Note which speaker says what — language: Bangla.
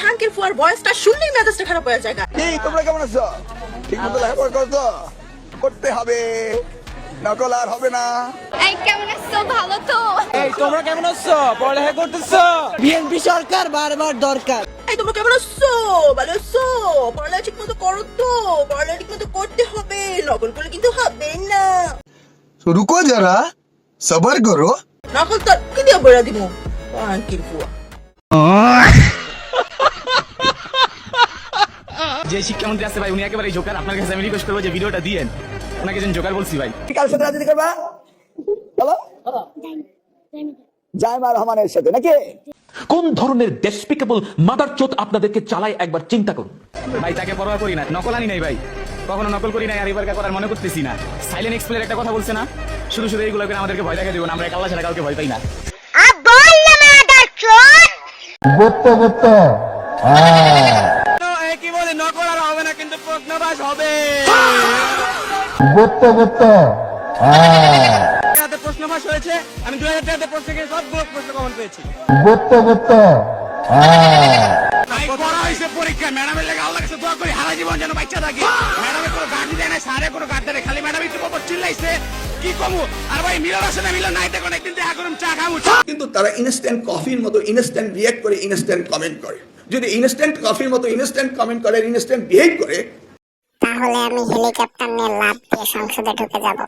Speaker 1: আঙ্কেল ফুয়ার ভয়েসটা শুনলেই মেজাজটা খারাপ হয়ে যায়।
Speaker 2: এই তোমরা কেমন আছো? ঠিক মতো লেখাপড়া করছো? করতে হবে, নকল আর হবে না।
Speaker 3: এই কেমন আছো? ভালো তো?
Speaker 4: এই তোমরা কেমন আছো? পড়ালেখা করতেছো? বিএনপি সরকার বারবার দরকার।
Speaker 1: এই তোমরা কেমন আছো? ভালো আছো? পড়ালেখা ঠিক মতো করো তো, পড়ালেখা ঠিক মতো করতে হবে, নকল করলে কিন্তু হবে না।
Speaker 2: রুকো যারা, সবার করো।
Speaker 1: নকল তো কি দিয়ে বলে দিব আঙ্কেল ফুয়া।
Speaker 4: যে শিক্ষামন্ত্রী আছে ভাই, উনি একেবারে জোকার। আপনার কাছে আমি রিকোয়েস্ট করবো যে ভিডিওটা দিয়েন, ওনাকে যেন জোকার বলছি ভাই।
Speaker 2: কার সাথে রাজনীতি করবা? বলো। জাইমা রহমানের সাথে নাকি?
Speaker 5: কোন ধরনের ডেসপিকেবল মাদারচোদ আপনাদেরকে চালায় একবার চিন্তা করুন।
Speaker 4: ভাই তাকে পরোয়া করি না, নকল আনি নাই ভাই, কখনো নকল করি নাই, আর এবার করার মনে করতেছি না। সাইলেন্ট এক্সপ্লের একটা কথা বলছে না, শুধু শুধু এইগুলো করে আমাদেরকে ভয় দেখা দিব না। আমরা আল্লাহ ছাড়া কাউকে ভয় পাই না। কি বলে, নকল আর হবে না, কিন্তু প্রশ্নবাস হবে। প্রশ্নবাস হয়েছে, আমি 2000 টাকাতে প্রশ্ন থেকে সবগুলো প্রশ্ন কমন পেয়েছি। পড়া হয়েছে পরীক্ষা, ম্যাডামের লেগে আল্লাহর কাছে দোয়া করি সারা জীবন যেন বাচ্চা থাকে। ম্যাডামের কোনো গাড়ি দেয় না, সারে কোনো গাড়ি দেয়, খালি ম্যাডাম একটু পর চিল্লাইছে কি কমু। আর ভাই মিলন আসে না, মিলন নাই দেখুন, একদিন দেখা করুন, চা খাবো।
Speaker 2: কিন্তু তারা ইনস্ট্যান্ট কফির মতো ইনস্ট্যান্ট রিঅ্যাক্ট করে, ইনস্ট্যান্ট কমেন্ট করে। যদি ইনস্ট্যান্ট কফির মতো ইনস্ট্যান্ট কমেন্ট করে, ইনস্ট্যান্ট বিহেভ করে,
Speaker 3: তাহলে আমি হেলিকপ্টার নিয়ে লাফ দিয়ে সংসদে ঢুকে যাব।